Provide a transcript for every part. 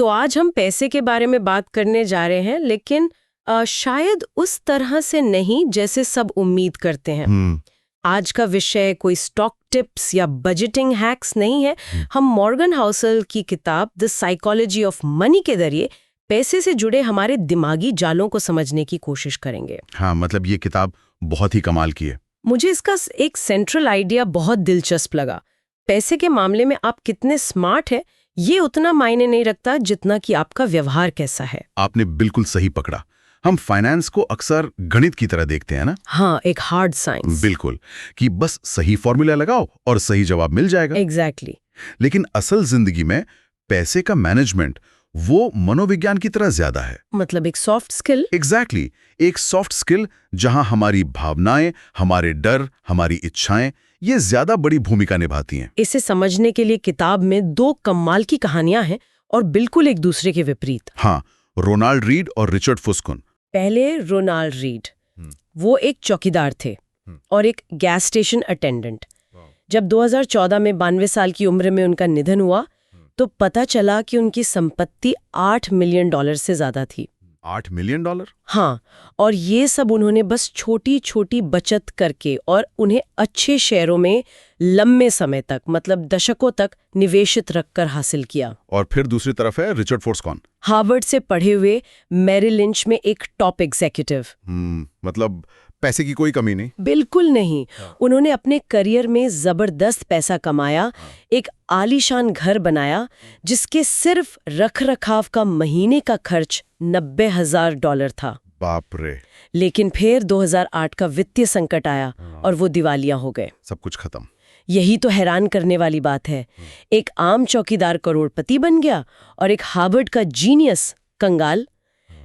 तो आज हम पैसे के बारे में बात करने जा रहे हैं, लेकिन शायद उस तरह से नहीं जैसे सब उम्मीद करते हैं। आज का विषय कोई स्टॉक टिप्स या बजटिंग हैक्स नहीं है। हम मॉर्गन हाउसल की किताब द साइकोलॉजी ऑफ मनी के जरिए पैसे से जुड़े हमारे दिमागी जालों को समझने की कोशिश करेंगे। हाँ, मतलब ये किताब बहुत ही कमाल की है। मुझे इसका एक सेंट्रल आइडिया बहुत दिलचस्प लगा। पैसे के मामले में आप कितने स्मार्ट हैं, ये उतना मायने नहीं रखता जितना कि आपका व्यवहार कैसा है। आपने बिल्कुल सही पकड़ा। हम फाइनेंस को अक्सर गणित की तरह देखते हैं ना। हाँ, एक हार्ड साइंस। बिल्कुल, कि बस सही फॉर्मूला लगाओ और सही जवाब मिल जाएगा। एग्जैक्टली। लेकिन असल जिंदगी में पैसे का मैनेजमेंट वो मनोविज्ञान की तरह ज्यादा है। मतलब एक सॉफ्ट स्किल। एग्जैक्टली, एक सॉफ्ट स्किल जहां हमारी भावनाएं, हमारे डर, हमारी इच्छाएं ये ज्यादा बड़ी भूमिका निभाती हैं। इसे समझने के लिए किताब में 2 कमाल की कहानियां हैं और बिल्कुल एक दूसरे के विपरीत। हाँ, रोनाल्ड रीड और रिचर्ड फुस्कुन। पहले रोनाल्ड रीड, वो एक चौकीदार थे और एक गैस स्टेशन अटेंडेंट। जब 2014 में 92 साल की उम्र में उनका निधन हुआ तो पता चला कि उनकी संपत्ति $8 मिलियन से ज्यादा थी। $8 मिलियन? हाँ, और ये सब उन्होंने बस छोटी छोटी बचत करके और उन्हें अच्छे शेयरों में लंबे समय तक, मतलब दशकों तक निवेशित रखकर हासिल किया। और फिर दूसरी तरफ है रिचर्ड फोर्स्कॉन। हार्वर्ड से पढ़े हुए, मैरिल लिंच में एक टॉप एग्जीक्यूटिव। मतलब पैसे की कोई कमी नहीं। बिल्कुल नहीं। उन्होंने अपने करियर में जबरदस्त पैसा कमाया, एक आलीशान घर बनाया जिसके सिर्फ रखरखाव का महीने का खर्च $90,000 था। बाप रे। लेकिन फिर 2008 का वित्तीय संकट आया और वो दिवालिया हो गए। सब कुछ खत्म। यही तो हैरान करने वाली बात है। एक आम चौकीदार करोड़पति बन गया और एक हार्वर्ड का जीनियस कंगाल।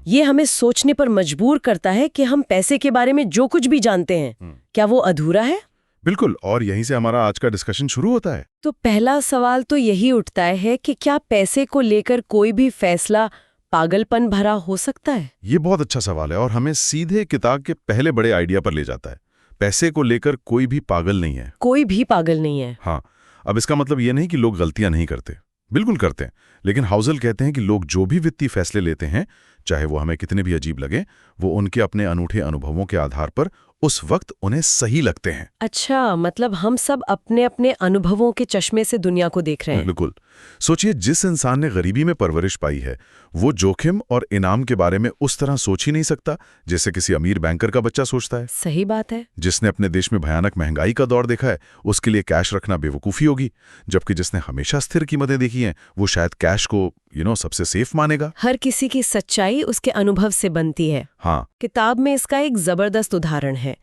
ये हमें सोचने पर मजबूर करता है कि हम पैसे के बारे में जो कुछ भी जानते हैं, क्या वो अधूरा है? बिल्कुल, और यहीं से हमारा आज का डिस्कशन शुरू होता है। तो पहला सवाल तो यही उठता है कि क्या पैसे को लेकर कोई भी फैसला पागलपन भरा हो सकता है? ये बहुत अच्छा सवाल है और हमें सीधे किताब के पहले बड़े आइडिया पर ले जाता है। पैसे को लेकर कोई भी पागल नहीं है। कोई भी पागल नहीं है। हाँ, अब इसका मतलब ये नहीं कि लोग गलतियां नहीं करते, बिल्कुल करते हैं। लेकिन हाउसल कहते हैं कि लोग जो भी वित्तीय फैसले लेते हैं, चाहे वो हमें कितने भी अजीब लगे, वो उनके अपने अनूठे अनुभवों के आधार पर उस वक्त उन्हें सही लगते हैं। अच्छा, मतलब हम सब अपने अपने अनुभवों के चश्मे से दुनिया को देख रहे हैं। बिल्कुल। सोचिए, जिस इंसान ने गरीबी में परवरिश पाई है, वो जोखिम और इनाम के बारे में उस तरह सोच ही नहीं सकता जैसे किसी अमीर बैंकर का बच्चा सोचता है। सही बात है। जिसने अपने देश में भयानक महंगाई का दौर देखा है, उसके लिए कैश रखना बेवकूफ़ी होगी, जबकि जिसने हमेशा स्थिर कीमतें देखी हैं, वो शायद कैश को सबसे सेफ मानेगा। हर किसी की सच्चाई उसके अनुभव से बनती है। हाँ, किताब में इसका एक जबरदस्त उदाहरण है।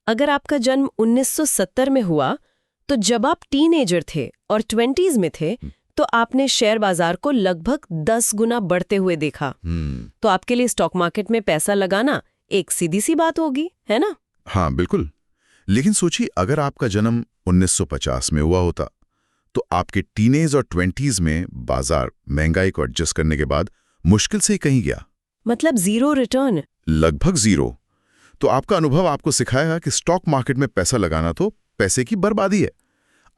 अगर आपका जन्म 1970 में हुआ, तो जब आप टीनेजर थे और 20s में थे, तो आपने शेयर बाजार को लगभग 10 गुना बढ़ते हुए देखा। तो आपके लिए स्टॉक मार्केट में पैसा लगाना एक सीधी सी बात होगी, है ना? हाँ, बिल्कुल। लेकिन सोचिए, अगर आपका जन्म 1950 में हुआ होता, तो आपके टीनेज और 20s में बाजार महंगाई को एडजस्ट करने के बाद मुश्किल से ही कहीं गया। मतलब जीरो रिटर्न। लगभग जीरो। तो आपका अनुभव आपको सिखाया कि स्टॉक मार्केट में पैसा लगाना तो पैसे की बर्बादी है।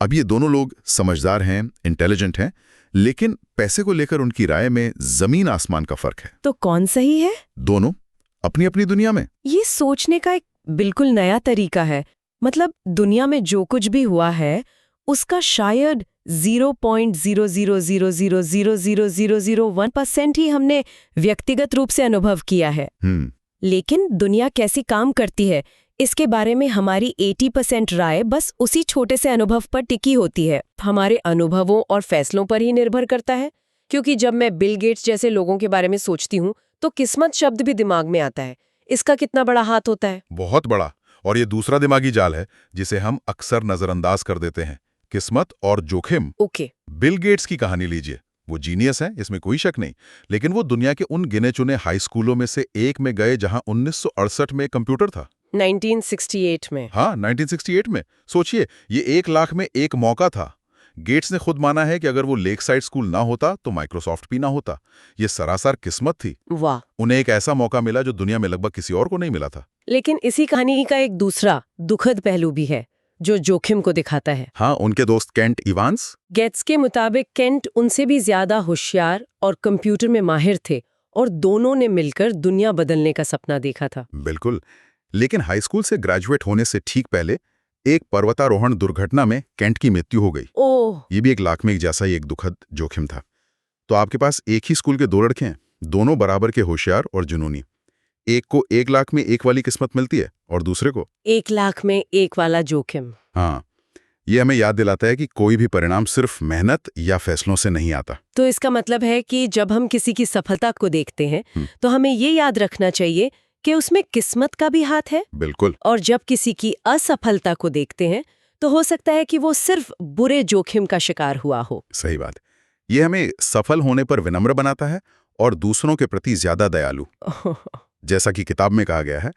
अब ये दोनों लोग समझदार हैं, इंटेलिजेंट हैं, लेकिन पैसे को लेकर उनकी राय में जमीन आसमान का फर्क है। तो कौन सही है? दोनों अपनी अपनी दुनिया में। ये सोचने का एक बिल्कुल नया तरीका है। मतलब दुनिया में जो कुछ भी हुआ है, उसका शायद 0.000000001% ही हमने व्यक्तिगत रूप से अनुभव किया है। लेकिन दुनिया कैसी काम करती है, इसके बारे में हमारी 80% राय बस उसी छोटे से अनुभव पर टिकी होती है। हमारे अनुभवों और फैसलों पर ही निर्भर करता है। क्योंकि जब मैं बिल गेट्स जैसे लोगों के बारे में सोचती हूँ, तो किस्मत शब्द भी दिमाग में आता है। इसका कितना बड़ा हाथ होता है? बहुत बड़ा। और ये दूसरा दिमागी जाल है जिसे हम अक्सर नजरअंदाज कर देते हैं, किस्मत और जोखिम। ओके। बिल गेट्स की कहानी लीजिए। वो जीनियस हैं, इसमें कोई शक नहीं, लेकिन वो दुनिया के उन गिने चुने हाई स्कूलों में से एक में गए जहां 1968 में कंप्यूटर था। 1968 में? हाँ, 1968 में। सोचिए, ये 1 लाख में एक मौका था। गेट्स ने खुद माना है कि अगर वो लेक साइड स्कूल ना होता तो माइक्रोसॉफ्ट भी ना होता। ये सरासर किस्मत थी। वाह। उन्हें एक ऐसा मौका मिला जो दुनिया में लगभग किसी और को नहीं मिला था। लेकिन इसी कहानी का एक दूसरा दुखद पहलू भी है। जो जोखिम को दिखाता है। हाँ, उनके दोस्त केंट इवांस। गेट्स के मुताबिक केंट उनसे भी ज्यादा होशियार और कंप्यूटर में माहिर थे और दोनों ने मिलकर दुनिया बदलने का सपना देखा था। बिल्कुल, लेकिन हाई स्कूल से ग्रेजुएट होने से ठीक पहले एक पर्वतारोहण दुर्घटना में केंट की मृत्यु हो गई। ओह, ये भी एक लाखमें जैसा ही एक दुखद जोखिम था। तो आपके पास एक ही स्कूल के दो लड़के हैं, दोनों बराबर के होशियार और जुनूनी। एक को 1 लाख में एक वाली किस्मत मिलती है और दूसरे को 1 लाख में एक वाला जोखिम। हाँ, ये हमें याद दिलाता है कि कोई भी परिणाम सिर्फ मेहनत या फैसलों से नहीं आता। तो इसका मतलब है कि जब हम किसी की सफलता को देखते हैं तो हमें ये याद रखना चाहिए कि उसमें किस्मत का भी हाथ है। बिल्कुल। और जब किसी की असफलता को देखते हैं तो हो सकता है कि वो सिर्फ बुरे जोखिम का शिकार हुआ हो। सही बात। ये हमें सफल होने पर विनम्र बनाता है और दूसरों के प्रति ज्यादा दयालु। जैसा कि किताब में कहा गया है,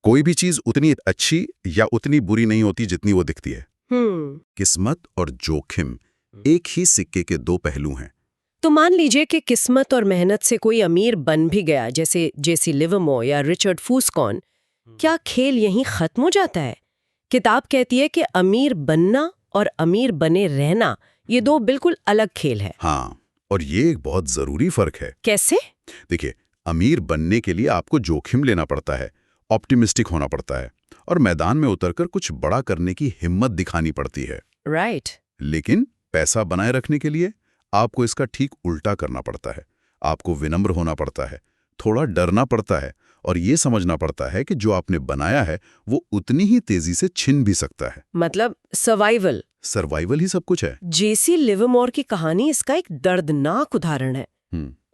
कोई भी चीज उतनी अच्छी या उतनी बुरी नहीं होती जितनी वो दिखती है। किस्मत और जोखिम एक ही सिक्के के दो पहलू हैं। तो मान लीजिए कि किस्मत और मेहनत से कोई अमीर बन भी गया, जैसे जेसी लिवरमोर या रिचर्ड फूसकॉन, क्या खेल यहीं खत्म हो जाता है? किताब कहती है कि अमीर बनना और अमीर बने रहना ये दो बिल्कुल अलग खेल है। हाँ, और ये एक बहुत जरूरी फर्क है। कैसे? देखिए, अमीर बनने के लिए आपको जोखिम लेना पड़ता है, ऑप्टिमिस्टिक होना पड़ता है और मैदान में उतरकर कुछ बड़ा करने की हिम्मत दिखानी पड़ती है। राइट। लेकिन पैसा बनाए रखने के लिए आपको इसका ठीक उल्टा करना पड़ता है। आपको विनम्र होना पड़ता है, थोड़ा डरना पड़ता है और ये समझना पड़ता है कि जो आपने बनाया है वो उतनी ही तेजी से छिन भी सकता है। मतलब सर्वाइवल ही सब कुछ है। जेसी लिवरमोर की कहानी इसका एक दर्दनाक उदाहरण है।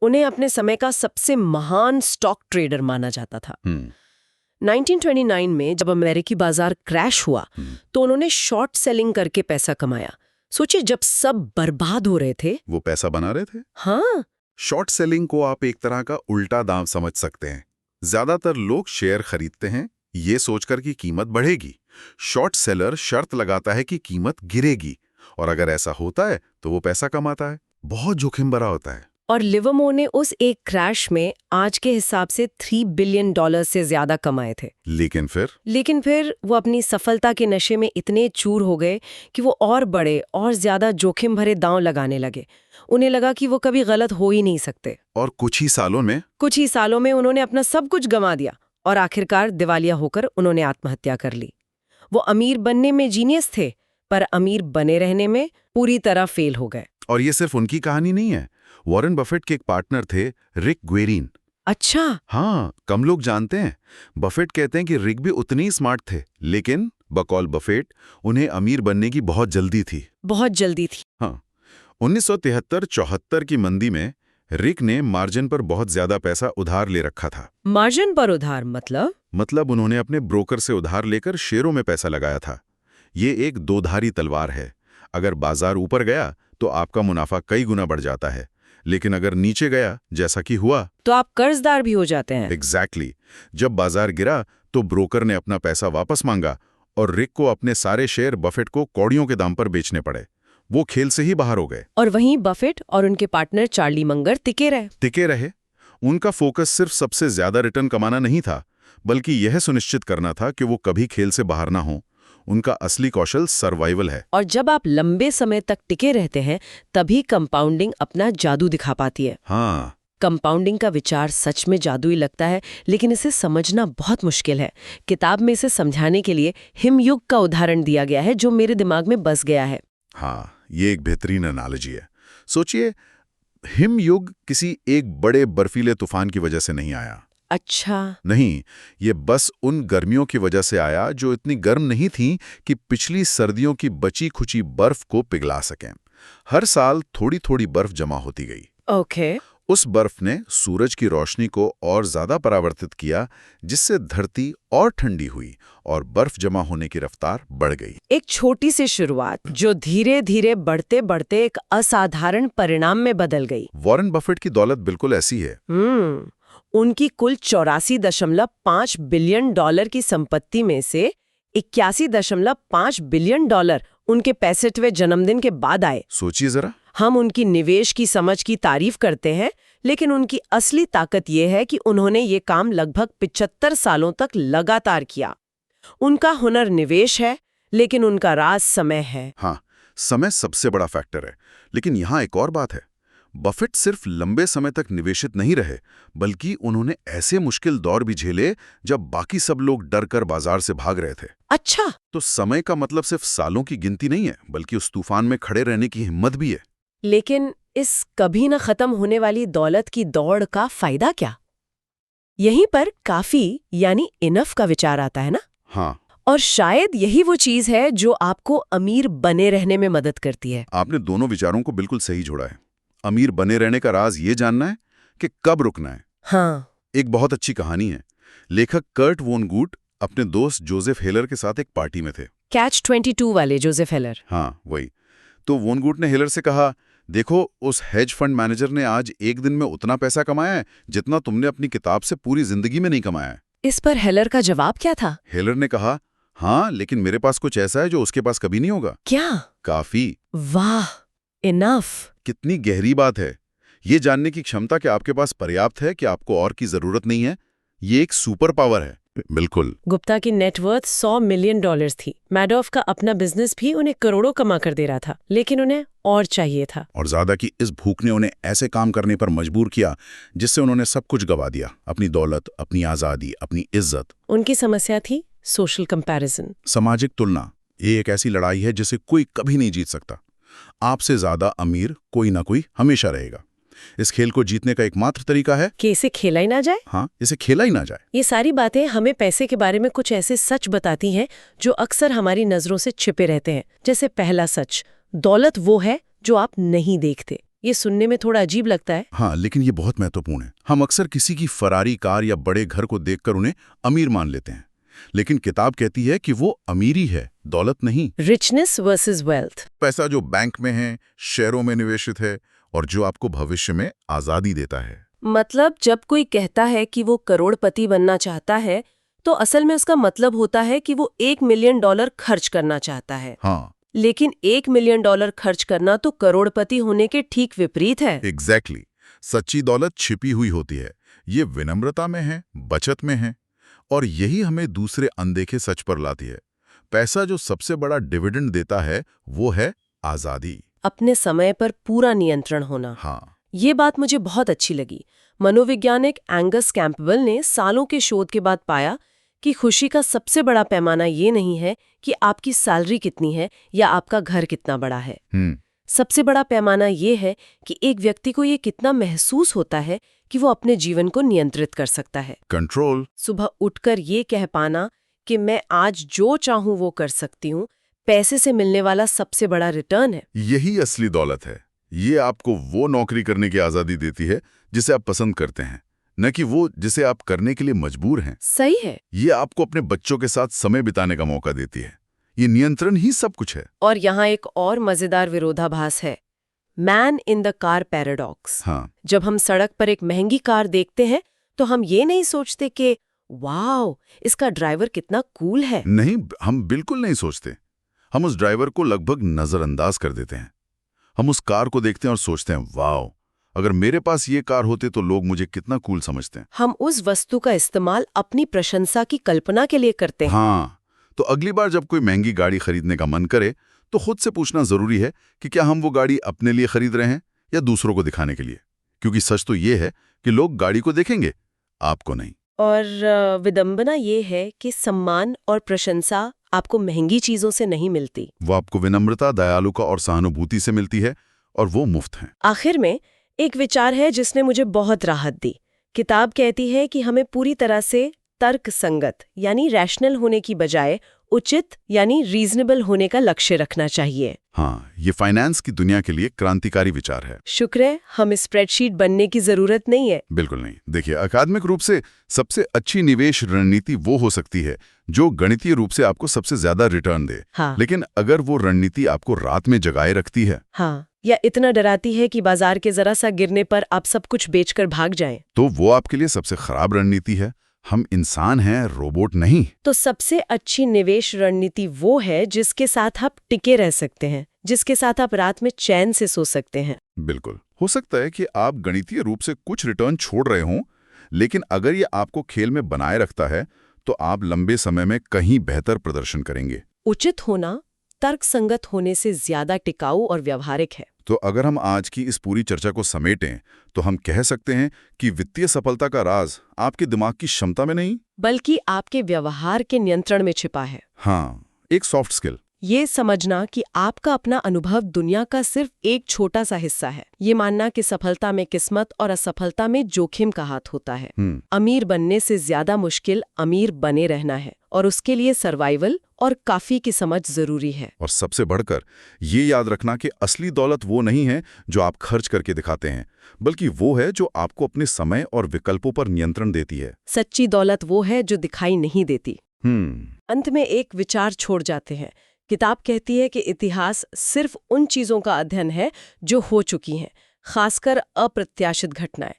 उन्हें अपने समय का सबसे महान स्टॉक ट्रेडर माना जाता था। 1929 में जब अमेरिकी बाजार क्रैश हुआ तो उन्होंने शॉर्ट सेलिंग करके पैसा कमाया। सोचिए, जब सब बर्बाद हो रहे थे वो पैसा बना रहे थे। हाँ, शॉर्ट सेलिंग को आप एक तरह का उल्टा दांव समझ सकते हैं। ज्यादातर लोग शेयर खरीदते हैं ये सोचकर कि कीमत बढ़ेगी। शॉर्ट सेलर शर्त लगाता है कि कीमत गिरेगी और अगर ऐसा होता है तो वो पैसा कमाता है। बहुत जोखिम भरा होता है। और लिवरमोर ने उस एक क्रैश में आज के हिसाब से $3 बिलियन से ज्यादा कमाए थे। लेकिन फिर वो अपनी सफलता के नशे में इतने चूर हो गए कि वो और बड़े और ज्यादा जोखिम भरे दांव लगाने लगे। उन्हें लगा कि वो कभी गलत हो ही नहीं सकते। और कुछ ही सालों में उन्होंने अपना सब कुछ गंवा दिया और आखिरकार दिवालिया होकर उन्होंने आत्महत्या कर ली। वो अमीर बनने में जीनियस थे पर अमीर बने रहने में पूरी तरह फेल हो गए। और ये सिर्फ उनकी कहानी नहीं है। वॉरेन बफेट के एक पार्टनर थे, रिक ग्वेरीन। अच्छा। हाँ, कम लोग जानते हैं। बफेट कहते हैं कि रिक भी उतने ही स्मार्ट थे, लेकिन बकौल बफेट उन्हें अमीर बनने की बहुत जल्दी थी। हाँ, 1973-74 की मंदी में रिक ने मार्जिन पर बहुत ज्यादा पैसा उधार ले रखा था। मार्जिन पर उधार मतलब उन्होंने अपने ब्रोकर से उधार लेकर शेयरों में पैसा लगाया था। ये एक दोधारी तलवार है। अगर बाजार ऊपर गया तो आपका मुनाफा कई गुना बढ़ जाता है, लेकिन अगर नीचे गया, जैसा कि हुआ, तो आप कर्जदार भी हो जाते हैं। एग्जैक्टली। जब बाजार गिरा तो ब्रोकर ने अपना पैसा वापस मांगा और रिक को अपने सारे शेयर बफेट को कौड़ियों के दाम पर बेचने पड़े। वो खेल से ही बाहर हो गए। और वहीं बफेट और उनके पार्टनर चार्ली मंगर टिके रहे। उनका फोकस सिर्फ सबसे ज्यादा रिटर्न कमाना नहीं था, बल्कि यह सुनिश्चित करना था कि वो कभी खेल से बाहर ना हो। उनका असली कौशल सर्वाइवल है। और जब आप लंबे समय तक टिके रहते हैं तभी कंपाउंडिंग अपना जादू दिखा पाती है। हाँ, कंपाउंडिंग का विचार सच में जादुई लगता है, लेकिन इसे समझना बहुत मुश्किल है। किताब में इसे समझाने के लिए हिमयुग का उदाहरण दिया गया है जो मेरे दिमाग में बस गया है। हाँ, ये एक बेहतरीन एनालॉजी है। सोचिए, हिमयुग किसी एक बड़े बर्फीले तूफान की वजह से नहीं आया। अच्छा। नहीं, ये बस उन गर्मियों की वजह से आया जो इतनी गर्म नहीं थी कि पिछली सर्दियों की बची खुची बर्फ को पिघला सकें। हर साल थोड़ी थोड़ी बर्फ जमा होती गई। ओके। उस बर्फ ने सूरज की रोशनी को और ज्यादा परावर्तित किया, जिससे धरती और ठंडी हुई और बर्फ जमा होने की रफ्तार बढ़ गई। एक छोटी सी शुरुआत जो धीरे धीरे बढ़ते बढ़ते एक असाधारण परिणाम में बदल गई। वॉरेन बफेट की दौलत बिल्कुल ऐसी है। उनकी कुल $84.5 बिलियन की संपत्ति में से $81.5 बिलियन उनके 65वें जन्मदिन के बाद आए। सोचिए जरा। हम उनकी निवेश की समझ की तारीफ करते हैं, लेकिन उनकी असली ताकत ये है कि उन्होंने ये काम लगभग 75 सालों तक लगातार किया। उनका हुनर निवेश है, लेकिन उनका राज समय है। हाँ, समय सबसे बड़ा फैक्टर है। लेकिन यहाँ एक और बात है, बफेट सिर्फ लंबे समय तक निवेशित नहीं रहे, बल्कि उन्होंने ऐसे मुश्किल दौर भी झेले जब बाकी सब लोग डर कर बाजार से भाग रहे थे। अच्छा। तो समय का मतलब सिर्फ सालों की गिनती नहीं है, बल्कि उस तूफान में खड़े रहने की हिम्मत भी है। लेकिन इस कभी न खत्म होने वाली दौलत की दौड़ का फायदा क्या? यहीं पर काफी यानी इनफ का विचार आता है ना? हाँ, और शायद यही वो चीज है जो आपको अमीर बने रहने में मदद करती है। आपने दोनों विचारों को बिल्कुल सही जोड़ा है। अमीर बने रहने का राज ये जानना है कि कब रुकना है। हाँ। एक बहुत अच्छी कहानी है। लेखक कर्ट वोनगूट अपने दोस्त जोसेफ हेलर के साथ एक पार्टी में थे। कैच 22 वाले जोसेफ हेलर। हाँ, वही। तो वोनगूट ने हेलर से कहा, देखो, उस हेज फंड मैनेजर ने आज एक दिन में उतना पैसा कमाया है जितना तुमने अपनी किताब से पूरी जिंदगी में नहीं कमाया है। इस पर हेलर का जवाब क्या था? हेलर ने कहा, हाँ, लेकिन मेरे पास कुछ ऐसा है जो उसके पास कभी नहीं होगा। क्या? काफी। वाह, इनफ। कितनी गहरी बात है। ये जानने की क्षमता कि आपके पास पर्याप्त है, कि आपको और की जरूरत नहीं है, ये एक सुपर पावर है। बिल्कुल। गुप्ता की नेटवर्थ $100 मिलियन थी। मैडॉफ का अपना बिजनेस भी उन्हें करोड़ों कमा कर दे रहा था, लेकिन उन्हें और चाहिए था। और ज्यादा की इस भूख ने उन्हें ऐसे काम करने पर मजबूर किया जिससे उन्होंने सब कुछ गवा दिया, अपनी दौलत, अपनी आजादी, अपनी इज्जत। उनकी समस्या थी सोशल कंपैरिजन, सामाजिक तुलना। ये एक ऐसी लड़ाई है जिसे कोई कभी नहीं जीत सकता। आपसे ज्यादा अमीर कोई ना कोई हमेशा रहेगा। इस खेल को जीतने का एकमात्र तरीका है कि इसे खेला ही ना जाए। हाँ, इसे खेला ही ना जाए। ये सारी बातें हमें पैसे के बारे में कुछ ऐसे सच बताती हैं जो अक्सर हमारी नजरों से छिपे रहते हैं। जैसे पहला सच, दौलत वो है जो आप नहीं देखते। ये सुनने में थोड़ा अजीब लगता है। हाँ, लेकिन ये बहुत महत्वपूर्ण है। हम अक्सर किसी की फरारी कार या बड़े घर को देखकर उन्हें अमीर मान लेते हैं, लेकिन किताब कहती है कि वो अमीरी है, दौलत नहीं। Richness versus wealth. पैसा जो बैंक में है, शेयरों में निवेशित है, और जो आपको भविष्य में आजादी देता है। मतलब जब कोई कहता है कि वो करोड़पति बनना चाहता है, तो असल में उसका मतलब होता है कि वो $1 मिलियन खर्च करना चाहता है। हाँ, लेकिन $1 मिलियन खर्च करना तो करोड़पति होने के ठीक विपरीत है। एग्जैक्टली। सच्ची दौलत छिपी हुई होती है। ये विनम्रता में है, बचत में है, और यही हमें दूसरे अनदेखे सच पर लाती है। पैसा जो सबसे बड़ा डिविडेंड देता है वो है आजादी। अपने समय पर पूरा नियंत्रण होना। हाँ, ये बात मुझे बहुत अच्छी लगी। मनोवैज्ञानिक एंगस कैंपबेल ने सालों के शोध के बाद पाया कि खुशी का सबसे बड़ा पैमाना ये नहीं है कि आपकी सैलरी कितनी है या आपका घर कितना बड़ा है। सबसे बड़ा पैमाना ये है कि एक व्यक्ति को ये कितना महसूस होता है कि वो अपने जीवन को नियंत्रित कर सकता है। कंट्रोल। सुबह उठकर ये कह पाना कि मैं आज जो चाहूं वो कर सकती हूँ, पैसे से मिलने वाला सबसे बड़ा रिटर्न है। यही असली दौलत है। ये आपको वो नौकरी करने की आजादी देती है जिसे आप पसंद करते हैं, न कि वो जिसे आप करने के लिए मजबूर हैं। सही है। ये आपको अपने बच्चों के साथ समय बिताने का मौका देती है। ये नियंत्रण ही सब कुछ है। और यहाँ एक और मजेदार विरोधाभास है, man in the car paradox. हाँ, जब हम सड़क पर एक महंगी कार देखते हैं तो हम ये नहीं सोचते कि वाओ, इसका ड्राइवर कितना कूल है। नहीं, हम बिल्कुल नहीं सोचते। हम उस ड्राइवर को लगभग नजरअंदाज कर देते हैं। हम उस कार को देखते हैं और सोचते हैं, वाओ, अगर मेरे पास ये कार होते तो लोग मुझे कितना कूल समझते हैं। हम उस वस्तु का इस्तेमाल अपनी प्रशंसा की कल्पना के लिए करते हैं। हाँ, तो अगली बार जब कोई महंगी गाड़ी खरीदने का मन करे तो खुद से पूछना जरूरी है कि क्या हम वो गाड़ी अपने लिए खरीद रहे हैं या दूसरों को दिखाने के लिए। क्योंकि सच तो ये है कि लोग गाड़ी को देखेंगे, आपको नहीं। और विडंबना ये है कि सम्मान और प्रशंसा आपको महंगी चीजों से नहीं मिलती। वो आपको विनम्रता, दयालुता और सहानुभूति से मिलती है, और वो मुफ्त है। आखिर में एक विचार है जिसने मुझे बहुत राहत दी। किताब कहती है कि हमें पूरी तरह से तर्क संगत यानी रैशनल होने की बजाय उचित यानी रीजनेबल होने का लक्ष्य रखना चाहिए। हाँ, ये फाइनेंस की दुनिया के लिए क्रांतिकारी विचार है। शुक्र है हमें स्प्रेडशीट बनने की जरूरत नहीं है। बिल्कुल नहीं। देखिए, अकादमिक रूप से सबसे अच्छी निवेश रणनीति वो हो सकती है जो गणितीय रूप से आपको सबसे ज्यादा रिटर्न दे। हाँ। लेकिन अगर वो रणनीति आपको रात में जगाए रखती है, हाँ, या इतना डराती है कि बाजार के जरा सा गिरने पर आप सब कुछ बेचकर भाग जाएं, तो वो आपके लिए सबसे खराब रणनीति है। हम इंसान हैं, रोबोट नहीं। तो सबसे अच्छी निवेश रणनीति वो है जिसके साथ आप टिके रह सकते हैं, जिसके साथ आप रात में चैन से सो सकते हैं। बिल्कुल। हो सकता है कि आप गणितीय रूप से कुछ रिटर्न छोड़ रहे हों, लेकिन अगर ये आपको खेल में बनाए रखता है तो आप लंबे समय में कहीं बेहतर प्रदर्शन करेंगे। उचित होना तर्कसंगत होने से ज्यादा टिकाऊ और व्यवहारिक है। तो अगर हम आज की इस पूरी चर्चा को समेटें तो हम कह सकते हैं कि वित्तीय सफलता का राज आपके दिमाग की क्षमता में नहीं, बल्कि आपके व्यवहार के नियंत्रण में छिपा है। हाँ, एक सॉफ्ट स्किल। ये समझना कि आपका अपना अनुभव दुनिया का सिर्फ एक छोटा सा हिस्सा है। ये मानना कि सफलता में किस्मत और असफलता में जोखिम का हाथ होता है। अमीर बनने से ज्यादा मुश्किल अमीर बने रहना है, और उसके लिए सर्वाइवल और काफी की समझ जरूरी है। और सबसे बढ़कर ये याद रखना कि असली दौलत वो नहीं है जो आप खर्च करके दिखाते हैं, बल्कि वो है जो आपको अपने समय और विकल्पों पर नियंत्रण देती है। सच्ची दौलत वो है जो दिखाई नहीं देती। अंत में एक विचार छोड़ जाते हैं। किताब कहती है कि इतिहास सिर्फ उन चीजों का अध्ययन है जो हो चुकी हैं, खासकर अप्रत्याशित घटनाएं।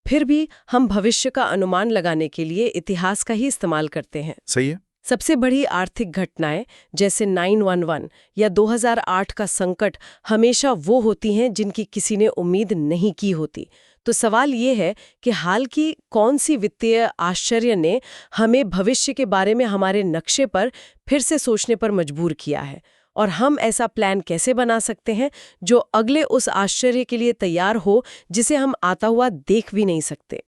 फिर भी हम भविष्य का अनुमान लगाने के लिए इतिहास का ही इस्तेमाल करते हैं। सही है। सबसे बड़ी आर्थिक घटनाएं जैसे 9/11 या 2008 का संकट हमेशा वो होती हैं जिनकी किसी ने उम्मीद नहीं की होती। तो सवाल ये है कि हाल की कौन सी वित्तीय आश्चर्य ने हमें भविष्य के बारे में हमारे नक्शे पर फिर से सोचने पर मजबूर किया है, और हम ऐसा प्लान कैसे बना सकते हैं जो अगले उस आश्चर्य के लिए तैयार हो जिसे हम आता हुआ देख भी नहीं सकते।